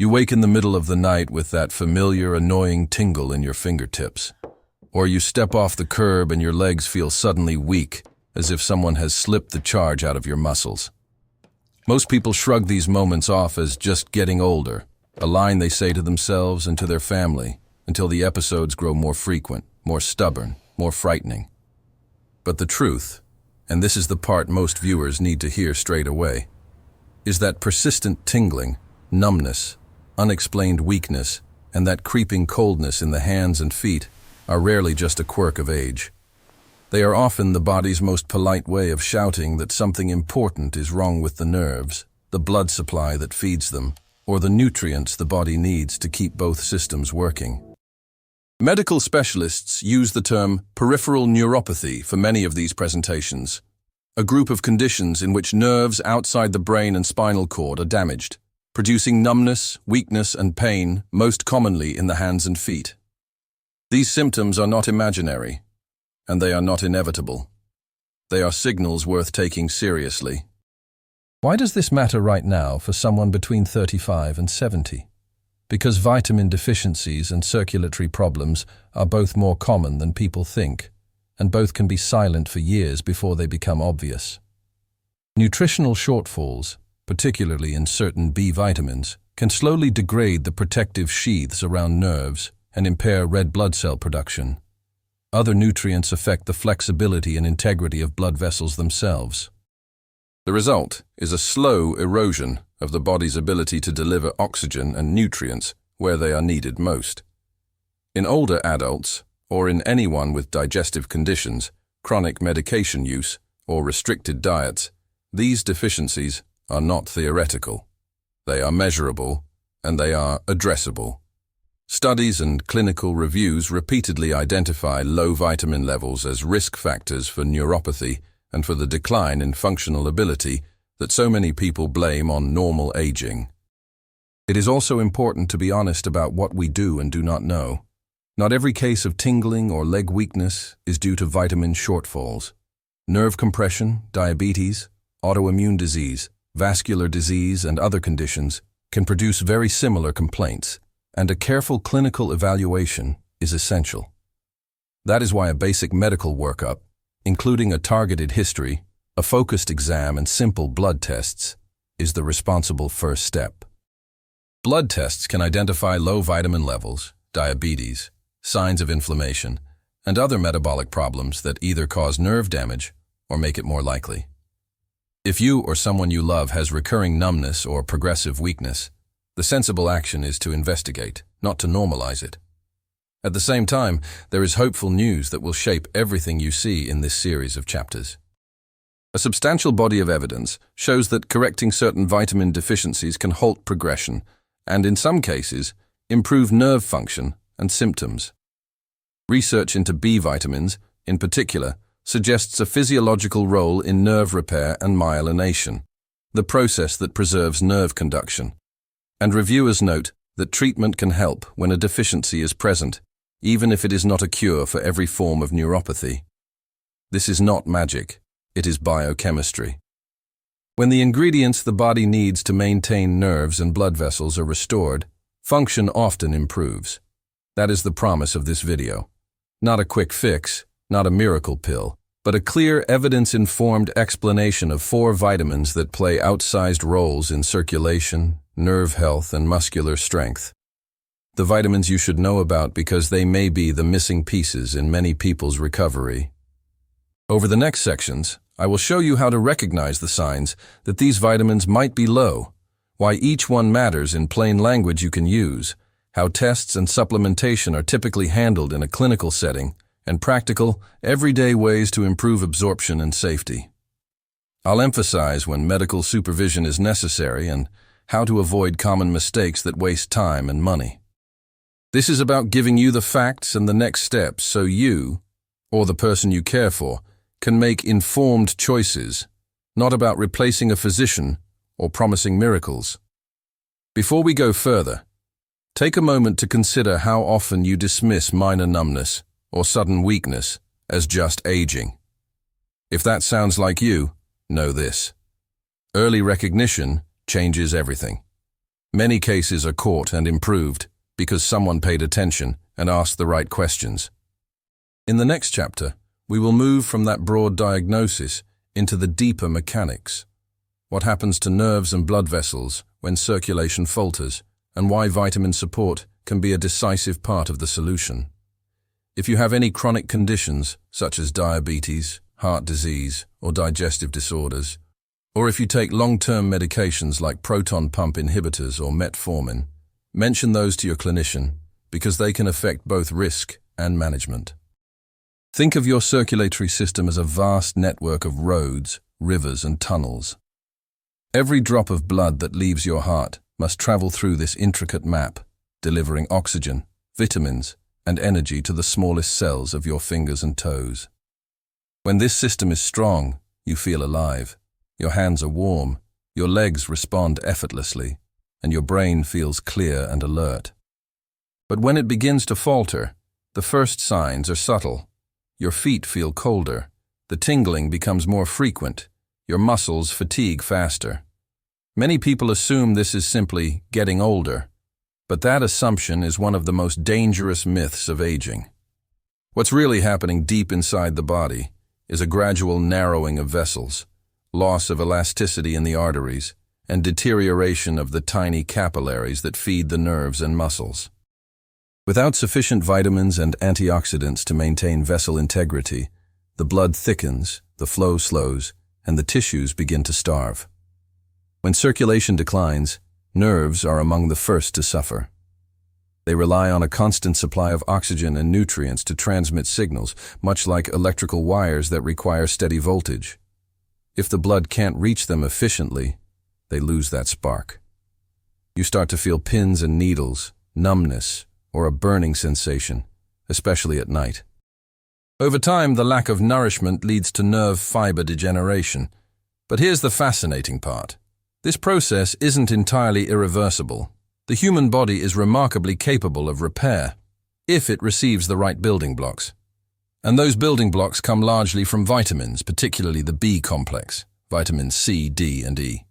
You wake in the middle of the night with that familiar, annoying tingle in your fingertips. Or you step off the curb and your legs feel suddenly weak, as if someone has slipped the charge out of your muscles. Most people shrug these moments off as just getting older, a line they say to themselves and to their family, until the episodes grow more frequent, more stubborn, more frightening. But the truth, and this is the part most viewers need to hear straight away, is that persistent tingling, numbness, unexplained weakness, and that creeping coldness in the hands and feet are rarely just a quirk of age. They are often the body's most polite way of shouting that something important is wrong with the nerves, the blood supply that feeds them, or the nutrients the body needs to keep both systems working. Medical specialists use the term peripheral neuropathy for many of these presentations, a group of conditions in which nerves outside the brain and spinal cord are damaged, producing numbness, weakness, and pain, most commonly in the hands and feet. These symptoms are not imaginary, and they are not inevitable. They are signals worth taking seriously. Why does this matter right now for someone between 35 and 70? Because vitamin deficiencies and circulatory problems are both more common than people think, and both can be silent for years before they become obvious. Nutritional shortfalls, particularly in certain B vitamins, can slowly degrade the protective sheaths around nerves and impair red blood cell production. Other nutrients affect the flexibility and integrity of blood vessels themselves. The result is a slow erosion of the body's ability to deliver oxygen and nutrients where they are needed most. In older adults, or in anyone with digestive conditions, chronic medication use, or restricted diets, these deficiencies are not theoretical. They are measurable, and they are addressable. Studies and clinical reviews repeatedly identify low vitamin levels as risk factors for neuropathy and for the decline in functional ability that so many people blame on normal aging. It is also important to be honest about what we do and do not know. Not every case of tingling or leg weakness is due to vitamin shortfalls. Nerve compression, diabetes, autoimmune disease, vascular disease, and other conditions can produce very similar complaints, and a careful clinical evaluation is essential. That is why a basic medical workup, including a targeted history, a focused exam, and simple blood tests, is the responsible first step. Blood tests can identify low vitamin levels, diabetes, signs of inflammation, and other metabolic problems that either cause nerve damage or make it more likely. If you or someone you love has recurring numbness or progressive weakness, the sensible action is to investigate, not to normalize it. At the same time, there is hopeful news that will shape everything you see in this series of chapters. A substantial body of evidence shows that correcting certain vitamin deficiencies can halt progression and, in some cases, improve nerve function and symptoms. Research into B vitamins, in particular, suggests a physiological role in nerve repair and myelination, the process that preserves nerve conduction. And reviewers note that treatment can help when a deficiency is present, even if it is not a cure for every form of neuropathy. This is not magic, it is biochemistry. When the ingredients the body needs to maintain nerves and blood vessels are restored, function often improves. That is the promise of this video. Not a quick fix, not a miracle pill, but a clear, evidence-informed explanation of 4 vitamins that play outsized roles in circulation, nerve health, and muscular strength. The vitamins you should know about because they may be the missing pieces in many people's recovery. Over the next sections, I will show you how to recognize the signs that these vitamins might be low, why each one matters in plain language you can use, how tests and supplementation are typically handled in a clinical setting, and practical, everyday ways to improve absorption and safety. I'll emphasize when medical supervision is necessary and how to avoid common mistakes that waste time and money. This is about giving you the facts and the next steps so you, or the person you care for, can make informed choices, not about replacing a physician or promising miracles. Before we go further, take a moment to consider how often you dismiss minor numbness or sudden weakness as just aging. If that sounds like you, know this. Early recognition changes everything. Many cases are caught and improved because someone paid attention and asked the right questions. In the next chapter, we will move from that broad diagnosis into the deeper mechanics. What happens to nerves and blood vessels when circulation falters, and why vitamin support can be a decisive part of the solution. If you have any chronic conditions, such as diabetes, heart disease, or digestive disorders, or if you take long-term medications like proton pump inhibitors or metformin, mention those to your clinician because they can affect both risk and management. Think of your circulatory system as a vast network of roads, rivers, and tunnels. Every drop of blood that leaves your heart must travel through this intricate map, delivering oxygen, vitamins, and energy to the smallest cells of your fingers and toes. When this system is strong, you feel alive. Your hands are warm, your legs respond effortlessly, and your brain feels clear and alert. But when it begins to falter, the first signs are subtle. Your feet feel colder, the tingling becomes more frequent, your muscles fatigue faster. Many people assume this is simply getting older, but that assumption is one of the most dangerous myths of aging. What's really happening deep inside the body is a gradual narrowing of vessels, loss of elasticity in the arteries, and deterioration of the tiny capillaries that feed the nerves and muscles. Without sufficient vitamins and antioxidants to maintain vessel integrity, the blood thickens, the flow slows, and the tissues begin to starve. When circulation declines, nerves are among the first to suffer. They rely on a constant supply of oxygen and nutrients to transmit signals, much like electrical wires that require steady voltage. If the blood can't reach them efficiently, they lose that spark. You start to feel pins and needles, numbness, or a burning sensation, especially at night. Over time, the lack of nourishment leads to nerve fiber degeneration. But here's the fascinating part. This process isn't entirely irreversible. The human body is remarkably capable of repair, if it receives the right building blocks. And those building blocks come largely from vitamins, particularly the B complex, vitamins C, D, and E.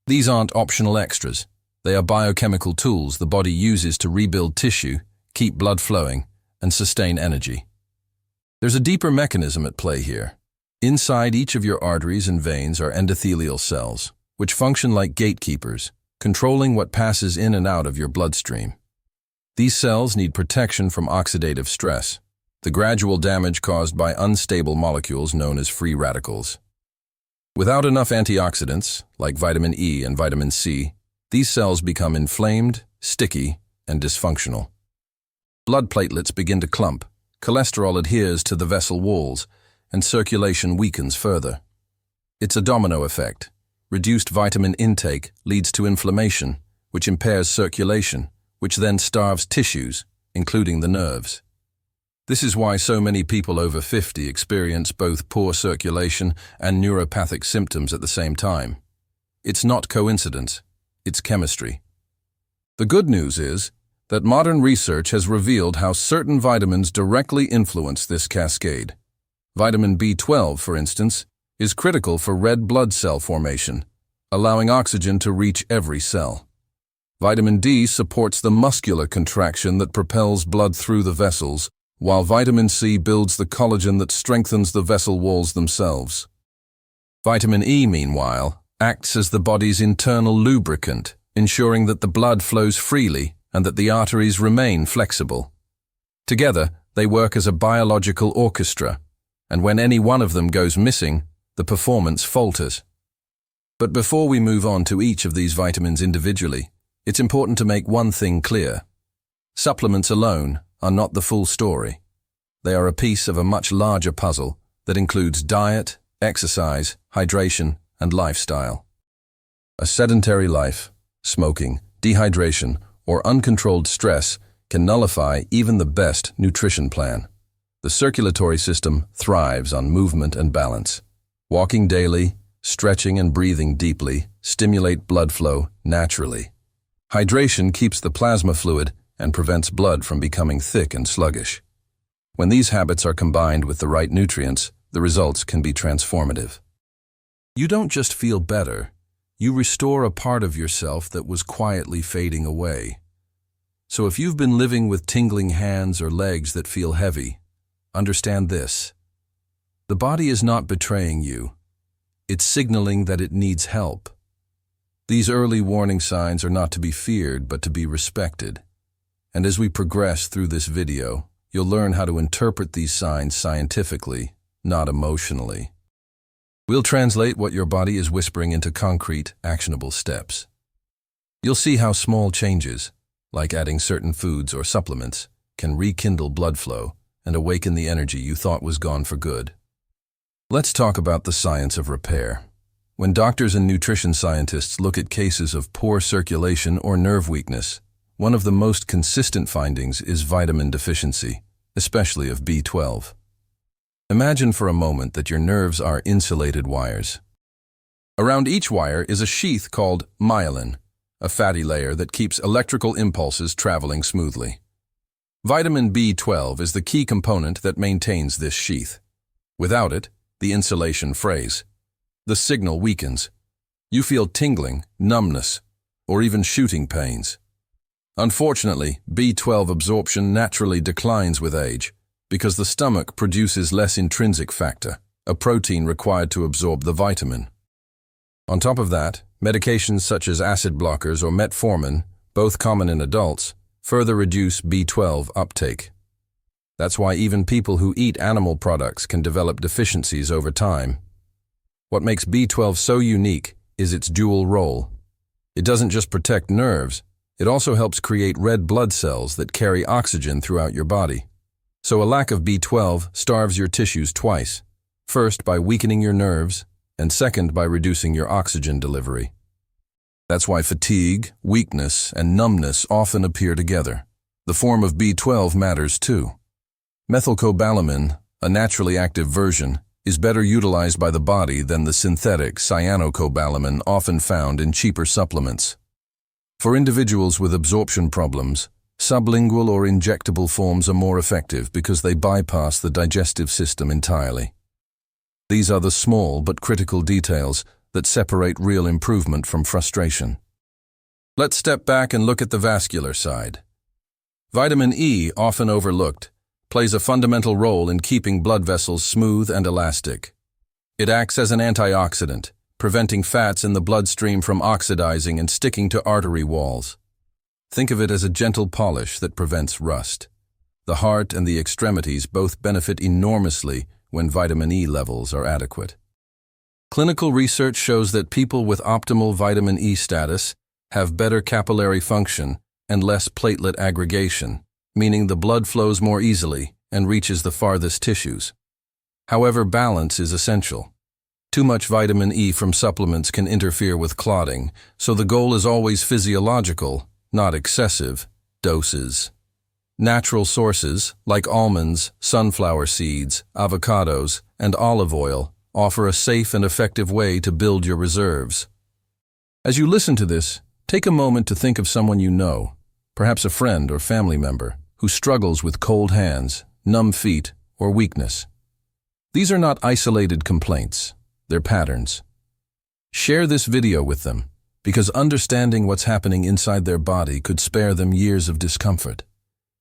These aren't optional extras. They are biochemical tools the body uses to rebuild tissue, keep blood flowing, and sustain energy. There's a deeper mechanism at play here. Inside each of your arteries and veins are endothelial cells, which function like gatekeepers, controlling what passes in and out of your bloodstream. These cells need protection from oxidative stress, the gradual damage caused by unstable molecules known as free radicals. Without enough antioxidants, like vitamin E and vitamin C, these cells become inflamed, sticky, and dysfunctional. Blood platelets begin to clump, cholesterol adheres to the vessel walls, and circulation weakens further. It's a domino effect. Reduced vitamin intake leads to inflammation, which impairs circulation, which then starves tissues, including the nerves. This is why so many people over 50 experience both poor circulation and neuropathic symptoms at the same time. It's not coincidence, it's chemistry. The good news is that modern research has revealed how certain vitamins directly influence this cascade. Vitamin B12, for instance, is critical for red blood cell formation, allowing oxygen to reach every cell. Vitamin D supports the muscular contraction that propels blood through the vessels, while vitamin C builds the collagen that strengthens the vessel walls themselves. Vitamin E, meanwhile, acts as the body's internal lubricant, ensuring that the blood flows freely and that the arteries remain flexible. Together, they work as a biological orchestra, and when any one of them goes missing, the performance falters. But before we move on to each of these vitamins individually, it's important to make one thing clear. Supplements alone are not the full story. They are a piece of a much larger puzzle that includes diet, exercise, hydration, and lifestyle. A sedentary life, smoking, dehydration, or uncontrolled stress can nullify even the best nutrition plan. The circulatory system thrives on movement and balance. Walking daily, stretching and breathing deeply stimulate blood flow naturally. Hydration keeps the plasma fluid and prevents blood from becoming thick and sluggish. When these habits are combined with the right nutrients, the results can be transformative. You don't just feel better, you restore a part of yourself that was quietly fading away. So if you've been living with tingling hands or legs that feel heavy, understand this. The body is not betraying you. It's signaling that it needs help. These early warning signs are not to be feared, but to be respected. And as we progress through this video, you'll learn how to interpret these signs scientifically, not emotionally. We'll translate what your body is whispering into concrete, actionable steps. You'll see how small changes, like adding certain foods or supplements, can rekindle blood flow and awaken the energy you thought was gone for good. Let's talk about the science of repair. When doctors and nutrition scientists look at cases of poor circulation or nerve weakness, one of the most consistent findings is vitamin deficiency, especially of B12. Imagine for a moment that your nerves are insulated wires. Around each wire is a sheath called myelin, a fatty layer that keeps electrical impulses traveling smoothly. Vitamin B12 is the key component that maintains this sheath. Without it, the insulation frays. The signal weakens. You feel tingling, numbness, or even shooting pains. Unfortunately, B12 absorption naturally declines with age because the stomach produces less intrinsic factor, a protein required to absorb the vitamin. On top of that, medications such as acid blockers or metformin, both common in adults, further reduce B12 uptake. That's why even people who eat animal products can develop deficiencies over time. What makes B12 so unique is its dual role. It doesn't just protect nerves, it also helps create red blood cells that carry oxygen throughout your body. So a lack of B12 starves your tissues twice. First, by weakening your nerves, and second, by reducing your oxygen delivery. That's why fatigue, weakness, and numbness often appear together. The form of B12 matters too. Methylcobalamin, a naturally active version, is better utilized by the body than the synthetic cyanocobalamin often found in cheaper supplements. For individuals with absorption problems, sublingual or injectable forms are more effective because they bypass the digestive system entirely. These are the small but critical details that separate real improvement from frustration. Let's step back and look at the vascular side. Vitamin E, often overlooked, plays a fundamental role in keeping blood vessels smooth and elastic. It acts as an antioxidant, preventing fats in the bloodstream from oxidizing and sticking to artery walls. Think of it as a gentle polish that prevents rust. The heart and the extremities both benefit enormously when vitamin E levels are adequate. Clinical research shows that people with optimal vitamin E status have better capillary function and less platelet aggregation, meaning the blood flows more easily and reaches the farthest tissues. However, balance is essential. Too much vitamin E from supplements can interfere with clotting, so the goal is always physiological, not excessive, doses. Natural sources, like almonds, sunflower seeds, avocados, and olive oil, offer a safe and effective way to build your reserves. As you listen to this, take a moment to think of someone you know, perhaps a friend or family member, who struggles with cold hands, numb feet, or weakness. These are not isolated complaints, they're patterns. Share this video with them, because understanding what's happening inside their body could spare them years of discomfort.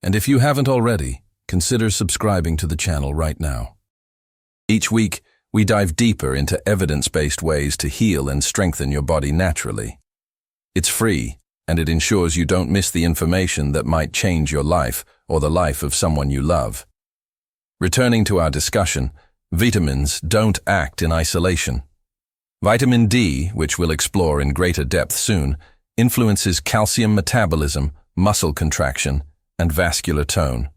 And if you haven't already, consider subscribing to the channel right now. Each week, we dive deeper into evidence-based ways to heal and strengthen your body naturally. It's free, and it ensures you don't miss the information that might change your life or the life of someone you love. Returning to our discussion, vitamins don't act in isolation. Vitamin D, which we'll explore in greater depth soon, influences calcium metabolism, muscle contraction, and vascular tone,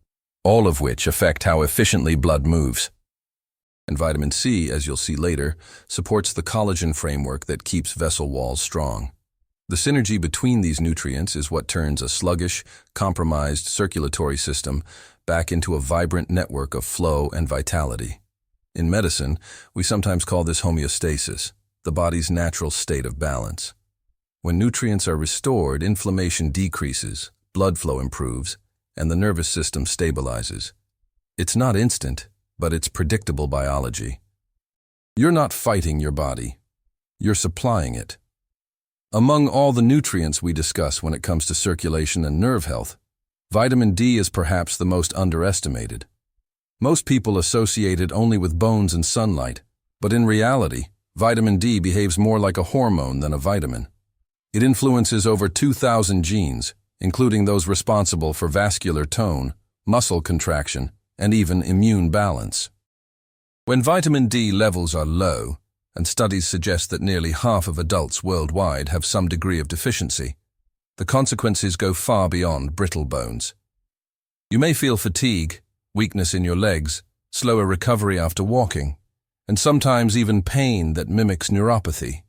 all of which affect how efficiently blood moves. And vitamin C, as you'll see later, supports the collagen framework that keeps vessel walls strong. The synergy between these nutrients is what turns a sluggish, compromised circulatory system back into a vibrant network of flow and vitality. In medicine, we sometimes call this homeostasis, the body's natural state of balance. When nutrients are restored, inflammation decreases, blood flow improves, and the nervous system stabilizes. It's not instant, but it's predictable biology. You're not fighting your body. You're supplying it. Among all the nutrients we discuss when it comes to circulation and nerve health, vitamin D is perhaps the most underestimated. Most people associate it only with bones and sunlight, but in reality, vitamin D behaves more like a hormone than a vitamin. It influences over 2,000 genes, including those responsible for vascular tone, muscle contraction, and even immune balance. When vitamin D levels are low, and studies suggest that nearly half of adults worldwide have some degree of deficiency, the consequences go far beyond brittle bones. You may feel fatigue, weakness in your legs, slower recovery after walking, and sometimes even pain that mimics neuropathy.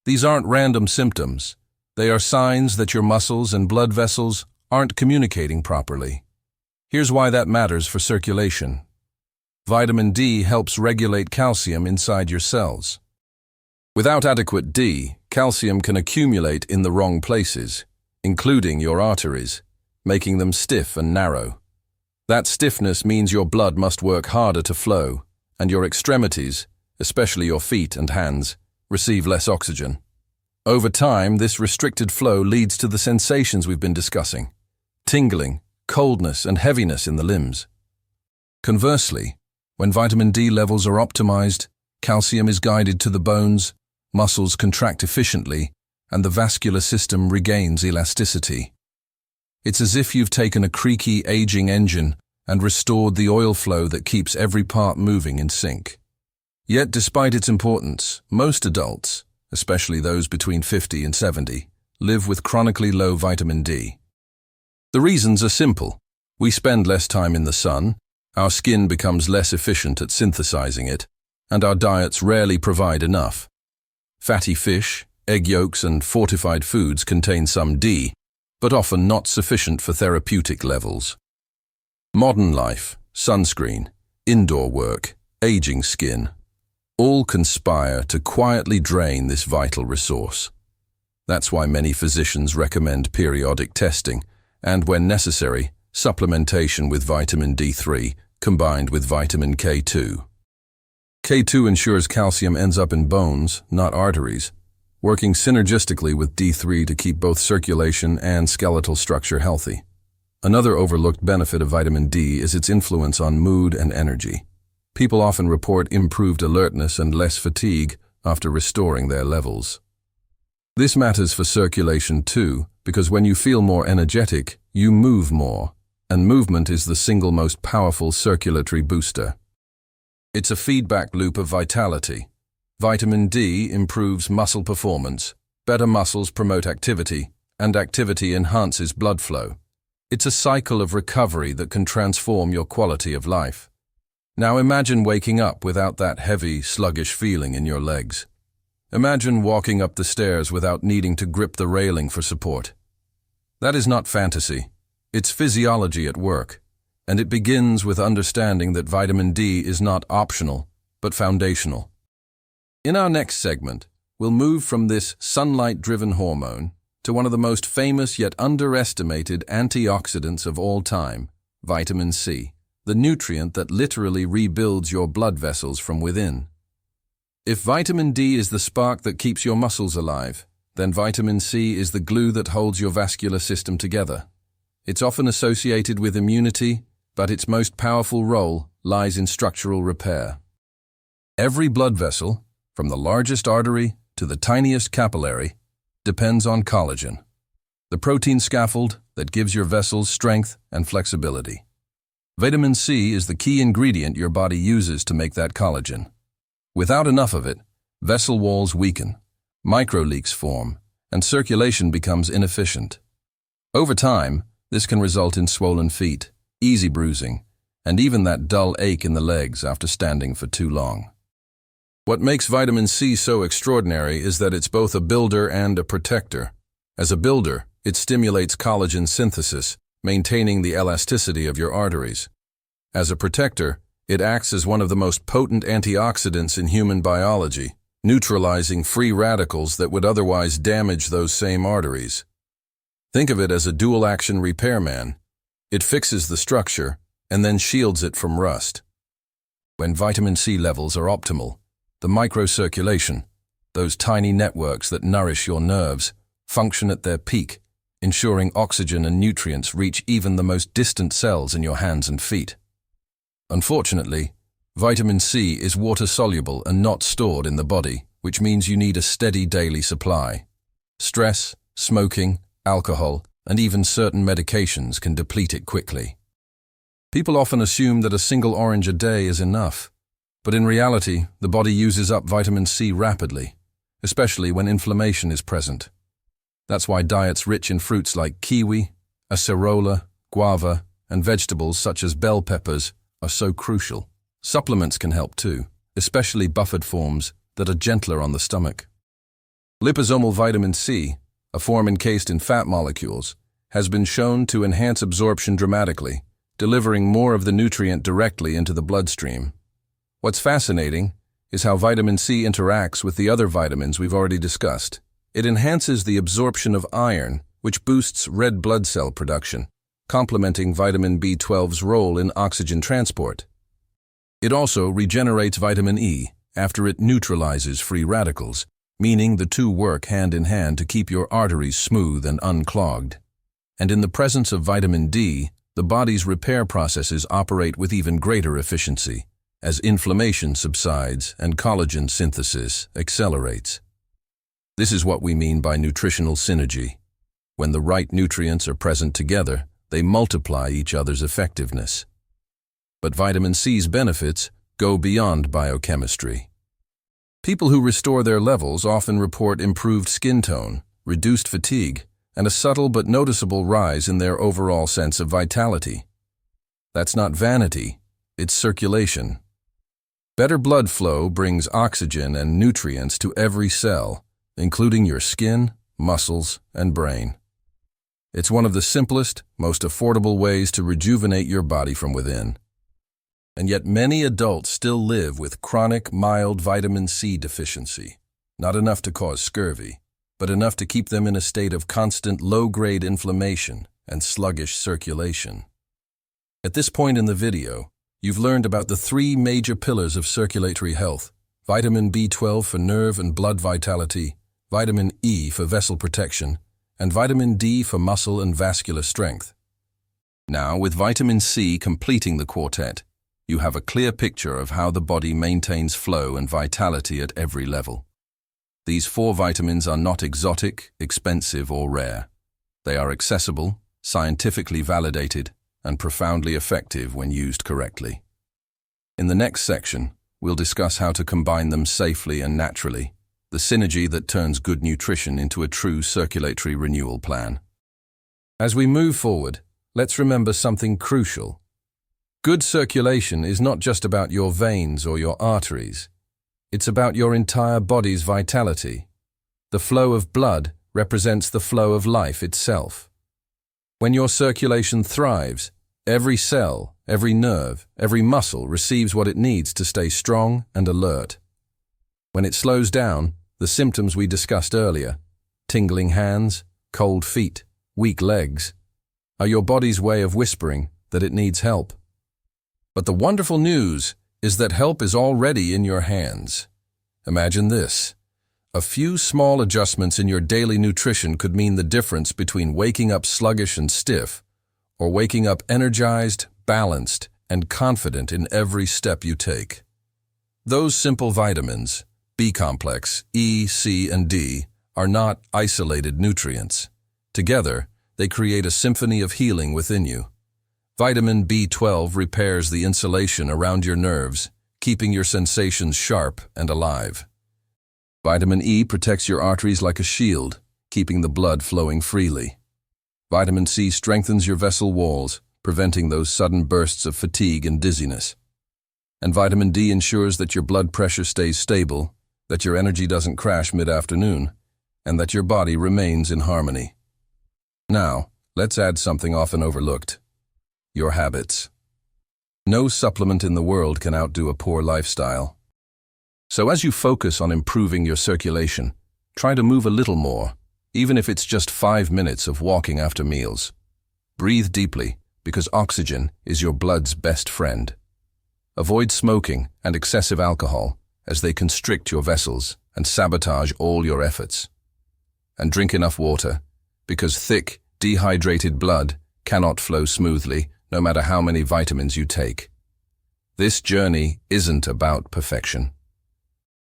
These aren't random symptoms. They are signs that your muscles and blood vessels aren't communicating properly. Here's why that matters for circulation. Vitamin D helps regulate calcium inside your cells. Without adequate D, calcium can accumulate in the wrong places, including your arteries, making them stiff and narrow. That stiffness means your blood must work harder to flow, and your extremities, especially your feet and hands, receive less oxygen. Over time, this restricted flow leads to the sensations we've been discussing: tingling, coldness, and heaviness in the limbs. Conversely, when vitamin D levels are optimized, calcium is guided to the bones, muscles contract efficiently, and the vascular system regains elasticity. It's as if you've taken a creaky, aging engine and restored the oil flow that keeps every part moving in sync. Yet, despite its importance, most adults, especially those between 50 and 70, live with chronically low vitamin D. The reasons are simple. We spend less time in the sun, our skin becomes less efficient at synthesizing it, and our diets rarely provide enough. Fatty fish, egg yolks, and fortified foods contain some D, but often not sufficient for therapeutic levels. Modern life, sunscreen, indoor work, aging skin, all conspire to quietly drain this vital resource. That's why many physicians recommend periodic testing and, when necessary, supplementation with vitamin D3 combined with vitamin K2. K2 ensures calcium ends up in bones, not arteries, working synergistically with D3 to keep both circulation and skeletal structure healthy. Another overlooked benefit of vitamin D is its influence on mood and energy. People often report improved alertness and less fatigue after restoring their levels. This matters for circulation too, because when you feel more energetic, you move more, and movement is the single most powerful circulatory booster. It's a feedback loop of vitality. Vitamin D improves muscle performance, better muscles promote activity, and activity enhances blood flow. It's a cycle of recovery that can transform your quality of life. Now imagine waking up without that heavy, sluggish feeling in your legs. Imagine walking up the stairs without needing to grip the railing for support. That is not fantasy. It's physiology at work. And it begins with understanding that vitamin D is not optional, but foundational. In our next segment, we'll move from this sunlight-driven hormone to one of the most famous yet underestimated antioxidants of all time, vitamin C, the nutrient that literally rebuilds your blood vessels from within. If vitamin D is the spark that keeps your muscles alive, then vitamin C is the glue that holds your vascular system together. It's often associated with immunity, but its most powerful role lies in structural repair. Every blood vessel, from the largest artery to the tiniest capillary, depends on collagen, the protein scaffold that gives your vessels strength and flexibility. Vitamin C is the key ingredient your body uses to make that collagen. Without enough of it, vessel walls weaken, microleaks form, and circulation becomes inefficient. Over time, this can result in swollen feet, easy bruising, and even that dull ache in the legs after standing for too long. What makes vitamin C so extraordinary is that it's both a builder and a protector. As a builder, it stimulates collagen synthesis, maintaining the elasticity of your arteries. As a protector, it acts as one of the most potent antioxidants in human biology, neutralizing free radicals that would otherwise damage those same arteries. Think of it as a dual-action repairman. It fixes the structure and then shields it from rust. When vitamin C levels are optimal, the microcirculation, those tiny networks that nourish your nerves, function at their peak, ensuring oxygen and nutrients reach even the most distant cells in your hands and feet. Unfortunately, vitamin C is water-soluble and not stored in the body, which means you need a steady daily supply. Stress, smoking, alcohol, and even certain medications can deplete it quickly. People often assume that a single orange a day is enough, but in reality, the body uses up vitamin C rapidly, especially when inflammation is present. That's why diets rich in fruits like kiwi, acerola, guava, and vegetables such as bell peppers are so crucial. Supplements can help too, especially buffered forms that are gentler on the stomach. Liposomal vitamin C, a form encased in fat molecules, has been shown to enhance absorption dramatically, delivering more of the nutrient directly into the bloodstream. What's fascinating is how vitamin C interacts with the other vitamins we've already discussed. It enhances the absorption of iron, which boosts red blood cell production, complementing vitamin B12's role in oxygen transport. It also regenerates vitamin E after it neutralizes free radicals, meaning the two work hand in hand to keep your arteries smooth and unclogged. And in the presence of vitamin D, the body's repair processes operate with even greater efficiency, as inflammation subsides and collagen synthesis accelerates. This is what we mean by nutritional synergy. When the right nutrients are present together, they multiply each other's effectiveness. But vitamin C's benefits go beyond biochemistry. People who restore their levels often report improved skin tone, reduced fatigue, and a subtle but noticeable rise in their overall sense of vitality. That's not vanity, it's circulation. Better blood flow brings oxygen and nutrients to every cell, including your skin, muscles, and brain. It's one of the simplest, most affordable ways to rejuvenate your body from within. And yet many adults still live with chronic, mild vitamin C deficiency, not enough to cause scurvy, but enough to keep them in a state of constant low-grade inflammation and sluggish circulation. At this point in the video, you've learned about the three major pillars of circulatory health: vitamin B12 for nerve and blood vitality, vitamin E for vessel protection, and vitamin D for muscle and vascular strength. Now, with vitamin C completing the quartet, you have a clear picture of how the body maintains flow and vitality at every level. These four vitamins are not exotic, expensive, or rare. They are accessible, scientifically validated, and profoundly effective when used correctly. In the next section, we'll discuss how to combine them safely and naturally, the synergy that turns good nutrition into a true circulatory renewal plan. As we move forward, let's remember something crucial. Good circulation is not just about your veins or your arteries. It's about your entire body's vitality. The flow of blood represents the flow of life itself. When your circulation thrives, every cell, every nerve, every muscle receives what it needs to stay strong and alert. When it slows down, the symptoms we discussed earlier, tingling hands, cold feet, weak legs, are your body's way of whispering that it needs help. But the wonderful news is that help is already in your hands. Imagine this. A few small adjustments in your daily nutrition could mean the difference between waking up sluggish and stiff, or waking up energized, balanced, and confident in every step you take. Those simple vitamins, B-complex, E, C, and D, are not isolated nutrients. Together, they create a symphony of healing within you. Vitamin B12 repairs the insulation around your nerves, keeping your sensations sharp and alive. Vitamin E protects your arteries like a shield, keeping the blood flowing freely. Vitamin C strengthens your vessel walls, preventing those sudden bursts of fatigue and dizziness. And vitamin D ensures that your blood pressure stays stable, that your energy doesn't crash mid-afternoon, and that your body remains in harmony. Now, let's add something often overlooked: your habits. No supplement in the world can outdo a poor lifestyle. So as you focus on improving your circulation, try to move a little more, even if it's just 5 minutes of walking after meals. Breathe deeply, because oxygen is your blood's best friend. Avoid smoking and excessive alcohol, as they constrict your vessels and sabotage all your efforts. and drink enough water, because thick, dehydrated blood cannot flow smoothly no matter how many vitamins you take. This journey isn't about perfection.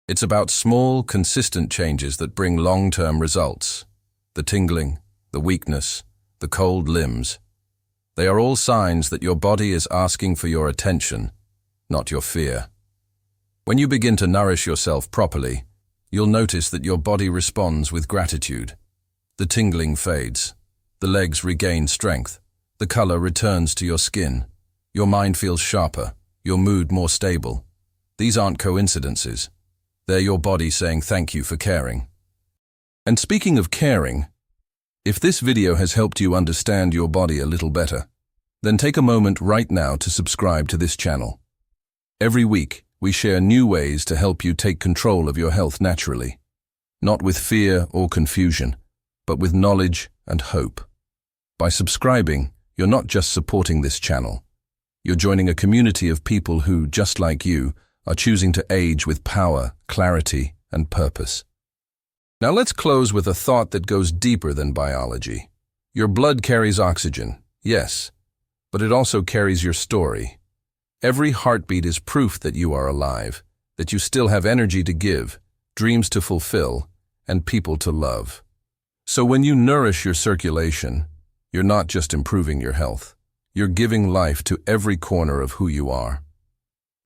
It's about small, consistent changes that bring long-term results. The tingling, the weakness, the cold limbs. They are all signs that your body is asking for your attention, not your fear. When you begin to nourish yourself properly, you'll notice that your body responds with gratitude. The tingling fades. The legs regain strength. The color returns to your skin. Your mind feels sharper. Your mood more stable. These aren't coincidences. They're your body saying thank you for caring. And speaking of caring, if this video has helped you understand your body a little better, then take a moment right now to subscribe to this channel. Every week, we share new ways to help you take control of your health naturally, not with fear or confusion, but with knowledge and hope. By subscribing, you're not just supporting this channel. You're joining a community of people who, just like you, are choosing to age with power, clarity, and purpose. Now let's close with a thought that goes deeper than biology. Your blood carries oxygen, yes, but it also carries your story. Every heartbeat is proof that you are alive, that you still have energy to give, dreams to fulfill, and people to love. So when you nourish your circulation, you're not just improving your health. You're giving life to every corner of who you are.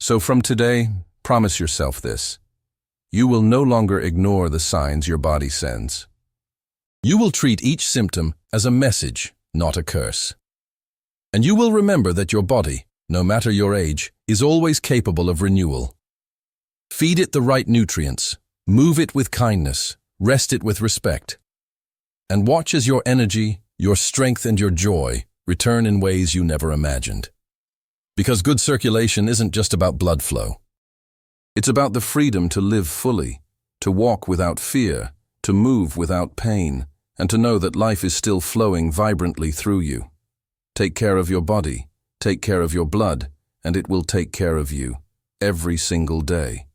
So from today, promise yourself this. You will no longer ignore the signs your body sends. You will treat each symptom as a message, not a curse. And you will remember that your body, no matter your age, is always capable of renewal. Feed it the right nutrients, move it with kindness, rest it with respect. And watch as your energy, your strength, and your joy return in ways you never imagined. Because good circulation isn't just about blood flow. It's about the freedom to live fully, to walk without fear, to move without pain, and to know that life is still flowing vibrantly through you. Take care of your body, take care of your blood, and it will take care of you every single day.